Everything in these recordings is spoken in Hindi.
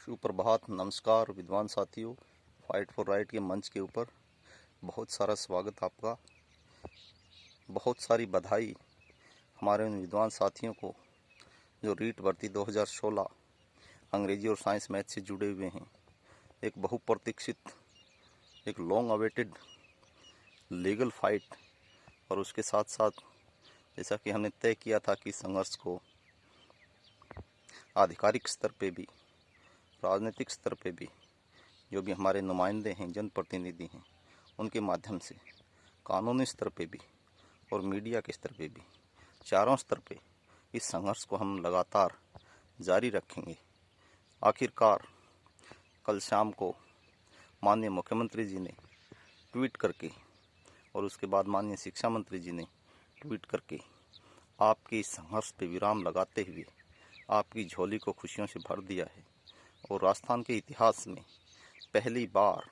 सुप्रभात, नमस्कार विद्वान साथियों। फाइट फॉर राइट के मंच के ऊपर बहुत सारा स्वागत आपका। बहुत सारी बधाई हमारे उन विद्वान साथियों को जो रीट भर्ती 2016 अंग्रेजी और साइंस मैथ से जुड़े हुए हैं। एक बहुप्रतीक्षित, एक लॉन्ग अवेटेड लीगल फाइट, और उसके साथ साथ जैसा कि हमने तय किया था कि संघर्ष को आधिकारिक स्तर पे भी, राजनीतिक स्तर पे भी, जो भी हमारे नुमाइंदे हैं, जनप्रतिनिधि हैं, उनके माध्यम से, कानूनी स्तर पे भी और मीडिया के स्तर पे भी, चारों स्तर पे इस संघर्ष को हम लगातार जारी रखेंगे। आखिरकार कल शाम को माननीय मुख्यमंत्री जी ने ट्वीट करके और उसके बाद माननीय शिक्षा मंत्री जी ने ट्वीट करके आपके इस संघर्ष पे विराम लगाते हुए आपकी झोली को खुशियों से भर दिया है। और राजस्थान के इतिहास में पहली बार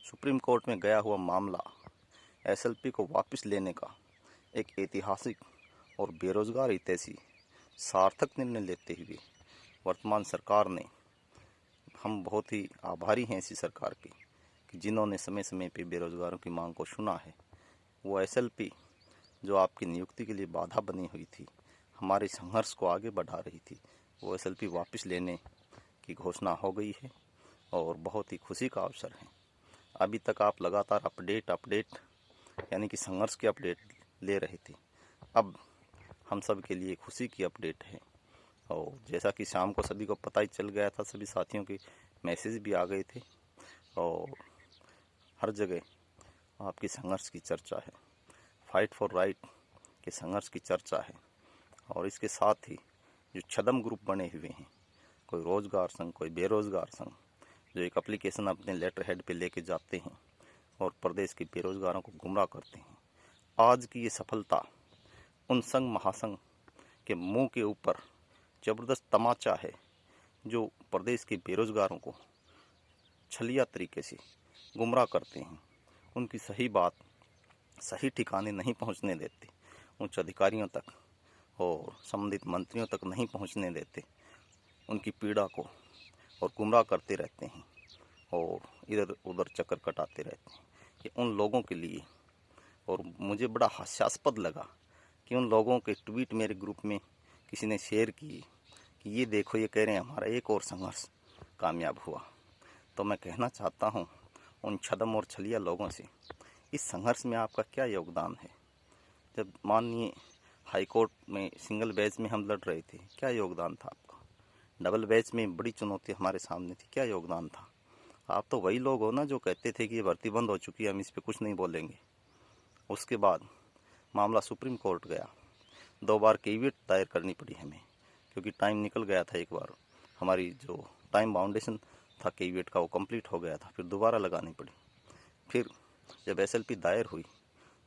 सुप्रीम कोर्ट में गया हुआ मामला एसएलपी को वापस लेने का एक ऐतिहासिक और बेरोजगार हितैषी सार्थक निर्णय लेते हुए वर्तमान सरकार ने, हम बहुत ही आभारी हैं ऐसी सरकार के कि जिन्होंने समय समय पे बेरोजगारों की मांग को सुना है। वो एसएलपी जो आपकी नियुक्ति के लिए बाधा बनी हुई थी, हमारे संघर्ष को आगे बढ़ा रही थी, वो एसएलपी वापस लेने की घोषणा हो गई है और बहुत ही खुशी का अवसर है। अभी तक आप लगातार अपडेट यानी कि संघर्ष की अपडेट ले रहे थे, अब हम सब के लिए खुशी की अपडेट है। और जैसा कि शाम को सभी को पता ही चल गया था, सभी साथियों के मैसेज भी आ गए थे और हर जगह आपकी संघर्ष की चर्चा है, फाइट फॉर राइट के संघर्ष की चर्चा है। और इसके साथ ही जो छदम ग्रुप बने हुए हैं, कोई रोजगार संघ, कोई बेरोजगार संघ, जो एक एप्लीकेशन अपने लेटर हेड पे लेके जाते हैं और प्रदेश के बेरोजगारों को गुमराह करते हैं। आज की ये सफलता उन संघ महासंघ के मुंह के ऊपर जबरदस्त तमाचा है, जो प्रदेश के बेरोजगारों को छलिया तरीके से गुमराह करते हैं, उनकी सही बात सही ठिकाने नहीं पहुंचने देते, उच्च अधिकारियों तक और संबंधित मंत्रियों तक नहीं पहुंचने देते, उनकी पीड़ा को और गुमराह करते रहते हैं और इधर उधर चक्कर कटाते रहते हैं। कि उन लोगों के लिए, और मुझे बड़ा हास्यास्पद लगा कि उन लोगों के ट्वीट मेरे ग्रुप में किसी ने शेयर किए कि ये देखो, ये कह रहे हैं हमारा एक और संघर्ष कामयाब हुआ। तो मैं कहना चाहता हूँ उन छदम और छलिया लोगों से, इस संघर्ष में आपका क्या योगदान है? जब माननीय हाईकोर्ट में सिंगल बेंच में हम लड़ रहे थे, क्या योगदान था आपका? डबल बेंच में बड़ी चुनौती हमारे सामने थी, क्या योगदान था? आप तो वही लोग हो ना जो कहते थे कि ये भर्ती बंद हो चुकी है, हम इस पर कुछ नहीं बोलेंगे। उसके बाद मामला सुप्रीम कोर्ट गया, 2 बार केवियट दायर करनी पड़ी हमें, क्योंकि टाइम निकल गया था। एक बार हमारी जो टाइम बाउंडेशन था केवियट का, वो कंप्लीट हो गया था, फिर दोबारा लगानी पड़ी। फिर जब एसएलपी दायर हुई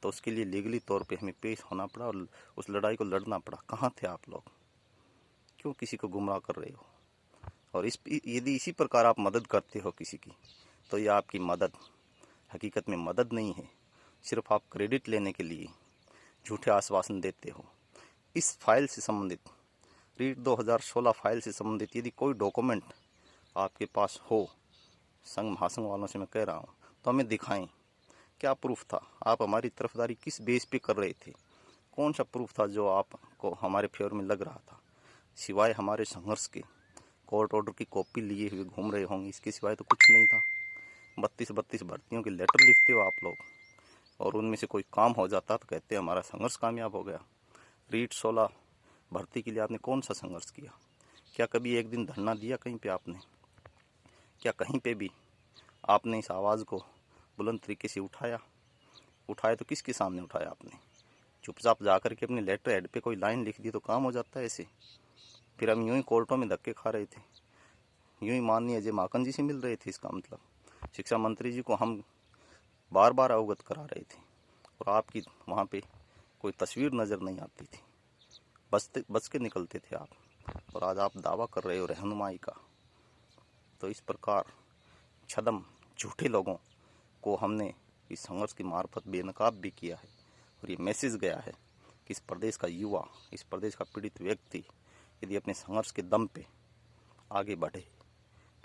तो उसके लिए लीगली तौर पे हमें पेश होना पड़ा और उस लड़ाई को लड़ना पड़ा। कहाँ थे आप लोग? क्यों किसी को गुमराह कर रहे हो? और यदि इसी प्रकार आप मदद करते हो किसी की, तो ये आपकी मदद हकीकत में मदद नहीं है, सिर्फ आप क्रेडिट लेने के लिए झूठे आश्वासन देते हो। इस फाइल से संबंधित, रीट 2016 फाइल से संबंधित यदि कोई डॉक्यूमेंट आपके पास हो, संघ महासंघ वालों से मैं कह रहा हूँ, तो हमें दिखाएं। क्या प्रूफ था? आप हमारी तरफदारी किस बेस पे कर रहे थे? कौन सा प्रूफ था जो आपको हमारे फेवर में लग रहा था? सिवाय हमारे संघर्ष के कोर्ट ऑर्डर की कॉपी लिए हुए घूम रहे होंगे, इसके सिवाय तो कुछ नहीं था। 32 भर्तियों के लेटर लिखते हो आप लोग, और उनमें से कोई काम हो जाता तो कहते हमारा संघर्ष कामयाब हो गया। रीट 16 भर्ती के लिए आपने कौन सा संघर्ष किया? क्या कभी एक दिन धरना दिया कहीं पे आपने? क्या कहीं पे भी आपने इस आवाज़ को बुलंद तरीके से उठाया तो किसके सामने उठाया आपने? चुपचाप जाकर के अपने लेटर हेड पे कोई लाइन लिख दी तो काम हो जाता है ऐसे? फिर हम यूं ही कोर्टों में धक्के खा रहे थे, यूं ही माननीय अजय माकन जी से मिल रहे थे। इसका मतलब शिक्षा मंत्री जी को हम बार बार अवगत करा रहे थे और आपकी वहाँ पे कोई तस्वीर नज़र नहीं आती थी, बच के निकलते थे आप, और आज आप दावा कर रहे हो रहनुमाई का। तो इस प्रकार छदम झूठे लोगों को हमने इस संघर्ष की मार्फत बेनकाब भी किया है, और ये मैसेज गया है कि इस प्रदेश का युवा, इस प्रदेश का पीड़ित व्यक्ति यदि अपने संघर्ष के दम पे आगे बढ़े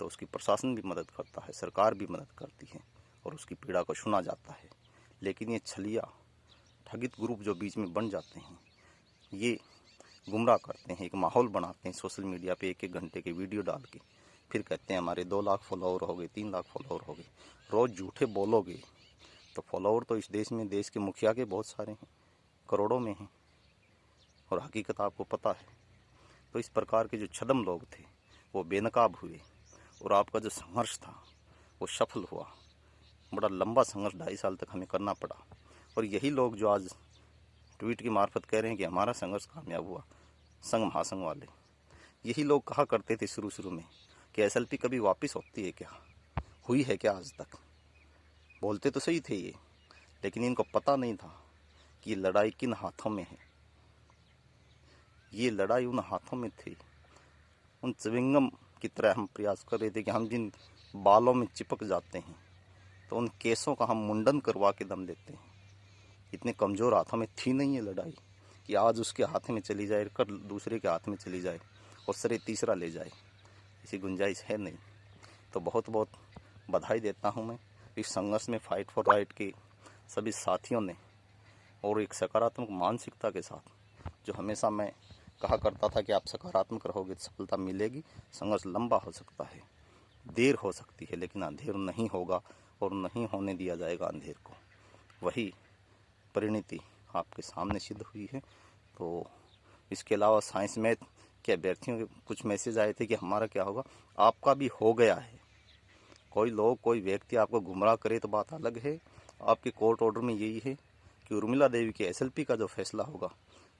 तो उसकी प्रशासन भी मदद करता है, सरकार भी मदद करती है और उसकी पीड़ा को सुना जाता है। लेकिन ये छलिया ठगित ग्रुप जो बीच में बन जाते हैं, ये गुमराह करते हैं, एक माहौल बनाते हैं सोशल मीडिया पे 1-1 घंटे के वीडियो डाल के, फिर कहते हैं हमारे 2 लाख फॉलोअर हो गए, 3 लाख फॉलोअर हो गए। रोज़ झूठे बोलोगे तो फॉलोअर तो इस देश में देश के मुखिया के बहुत सारे हैं, करोड़ों में हैं, और हकीकत आपको पता है। तो इस प्रकार के जो छद्म लोग थे वो बेनकाब हुए और आपका जो संघर्ष था वो सफल हुआ। बड़ा लंबा संघर्ष 2.5 साल तक हमें करना पड़ा, और यही लोग जो आज ट्वीट की मार्फत कह रहे हैं कि हमारा संघर्ष कामयाब हुआ, संघ महासंघ वाले, यही लोग कहा करते थे शुरू में कि एसएलपी कभी वापस होती है क्या, हुई है क्या आज तक। बोलते तो सही थे ये, लेकिन इनको पता नहीं था कि ये लड़ाई किन हाथों में है। ये लड़ाई उन हाथों में थी, उन च्युइंगम की तरह हम प्रयास कर रहे थे कि हम जिन बालों में चिपक जाते हैं तो उन केसों का हम मुंडन करवा के दम देते हैं। इतने कमज़ोर हाथों में थी नहीं ये लड़ाई कि आज उसके हाथ में चली जाए, कल दूसरे के हाथ में चली जाए और सरे तीसरा ले जाए, ऐसी गुंजाइश है नहीं। तो बहुत बहुत बधाई देता हूँ मैं इस संघर्ष में फाइट फॉर राइट के सभी साथियों ने, और एक सकारात्मक मानसिकता के साथ, जो हमेशा मैं कहा करता था कि आप सकारात्मक रहोगे तो सफलता मिलेगी। संघर्ष लंबा हो सकता है, देर हो सकती है, लेकिन अंधेर नहीं होगा और नहीं होने दिया जाएगा अंधेर को। वही परिणति आपके सामने सिद्ध हुई है। तो इसके अलावा साइंस मैथ के अभ्यर्थियों के कुछ मैसेज आए थे कि हमारा क्या होगा, आपका भी हो गया है। कोई लोग, कोई व्यक्ति आपको गुमराह करे तो बात अलग है। आपके कोर्ट ऑर्डर में यही है कि उर्मिला देवी के एसएलपी का जो फैसला होगा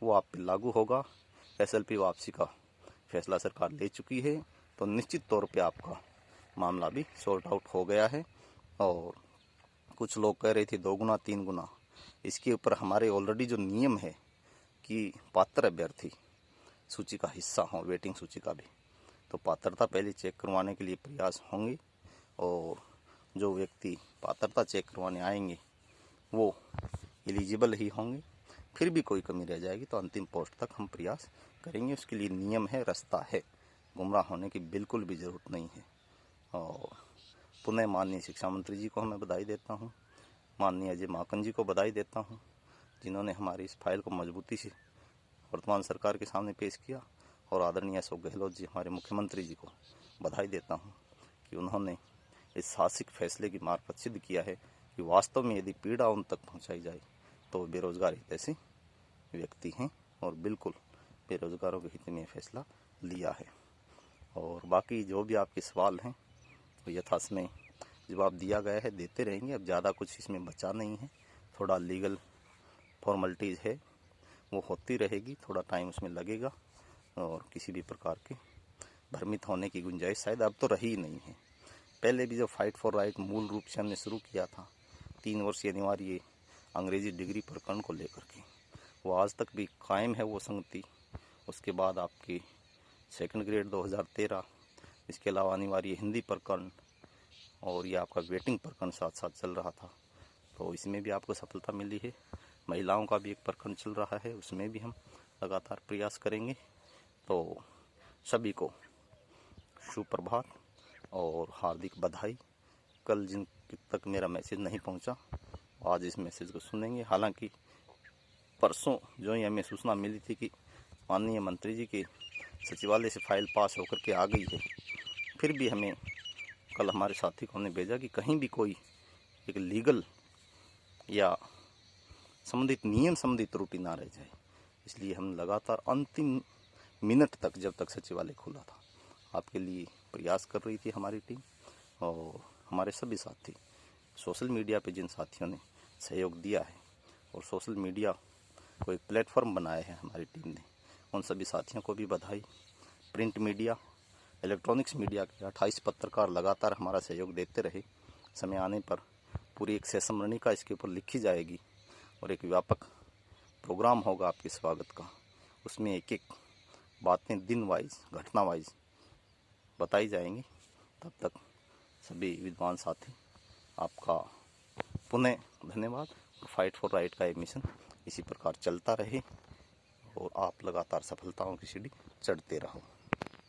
वो आप पे लागू होगा। एसएलपी वापसी का फैसला सरकार ले चुकी है, तो निश्चित तौर पे आपका मामला भी सॉर्ट आउट हो गया है। और कुछ लोग कह रहे थे 2 गुना 3 गुना, इसके ऊपर हमारे ऑलरेडी जो नियम है कि पात्र अभ्यर्थी सूची का हिस्सा हों, वेटिंग सूची का भी, तो पात्रता पहले चेक करवाने के लिए प्रयास होंगे, और जो व्यक्ति पात्रता चेक करवाने आएंगे वो एलिजिबल ही होंगे। फिर भी कोई कमी रह जाएगी तो अंतिम पोस्ट तक हम प्रयास करेंगे। उसके लिए नियम है, रास्ता है, गुमराह होने की बिल्कुल भी ज़रूरत नहीं है। और पुनः माननीय शिक्षा मंत्री जी को मैं बधाई देता हूँ, माननीय अजय माकन जी को बधाई देता हूँ, जिन्होंने हमारी इस फाइल को मजबूती से वर्तमान सरकार के सामने पेश किया। और आदरणीय अशोक गहलोत जी, हमारे मुख्यमंत्री जी को बधाई देता हूँ कि उन्होंने इस साहसिक फैसले की मार्फत सिद्ध किया है कि वास्तव में यदि पीड़ा उन तक पहुँचाई जाए तो बेरोजगार हित ऐसे व्यक्ति हैं, और बिल्कुल बेरोजगारों के हित में फैसला लिया है। और बाकी जो भी आपके सवाल हैं तो यथासमय जवाब दिया गया है, देते रहेंगे। अब ज़्यादा कुछ इसमें बचा नहीं है, थोड़ा लीगल फॉर्मेलिटीज़ है वो होती रहेगी, थोड़ा टाइम उसमें लगेगा, और किसी भी प्रकार के भ्रमित होने की गुंजाइश शायद अब तो रही ही नहीं है। पहले भी जो फाइट फॉर राइट मूल रूप से हमने शुरू किया था 3 वर्षीय अनिवार्य अंग्रेजी डिग्री प्रकरण को लेकर के, वो आज तक भी कायम है वो संगति। उसके बाद आपकी 2nd ग्रेड 2013, इसके अलावा अनिवार्य हिंदी प्रकरण, और ये आपका वेटिंग प्रकरण साथ साथ चल रहा था, तो इसमें भी आपको सफलता मिली है। महिलाओं का भी एक प्रकरण चल रहा है, उसमें भी हम लगातार प्रयास करेंगे। तो सभी को सुप्रभात और हार्दिक बधाई। कल जिन तक मेरा मैसेज नहीं पहुंचा, आज इस मैसेज को सुनेंगे। हालांकि परसों जो ही हमें सूचना मिली थी कि माननीय मंत्री जी के सचिवालय से फाइल पास होकर के आ गई है, फिर भी हमें कल हमारे साथी को हमने भेजा कि कहीं भी कोई एक लीगल या संबंधित नियम संबंधित त्रुटि ना रह जाए, इसलिए हम लगातार अंतिम मिनट तक, जब तक सचिवालय खुला था, आपके लिए प्रयास कर रही थी हमारी टीम। और हमारे सभी साथी, सोशल मीडिया पे जिन साथियों ने सहयोग दिया है और सोशल मीडिया को एक प्लेटफॉर्म बनाया है हमारी टीम ने, उन सभी साथियों को भी बधाई। प्रिंट मीडिया, इलेक्ट्रॉनिक्स मीडिया के 28 पत्रकार लगातार हमारा सहयोग देते रहे। समय आने पर पूरी एक सेशमरणिका इसके ऊपर लिखी जाएगी और एक व्यापक प्रोग्राम होगा आपके स्वागत का। उसमें एक एक बातें दिन वाइज, घटना वाइज बताई जाएंगी। तब तक सभी विद्वान साथी, आपका पुनः धन्यवाद। फाइट फॉर राइट का ये मिशन इसी प्रकार चलता रहे और आप लगातार सफलताओं की सीढ़ी चढ़ते रहो।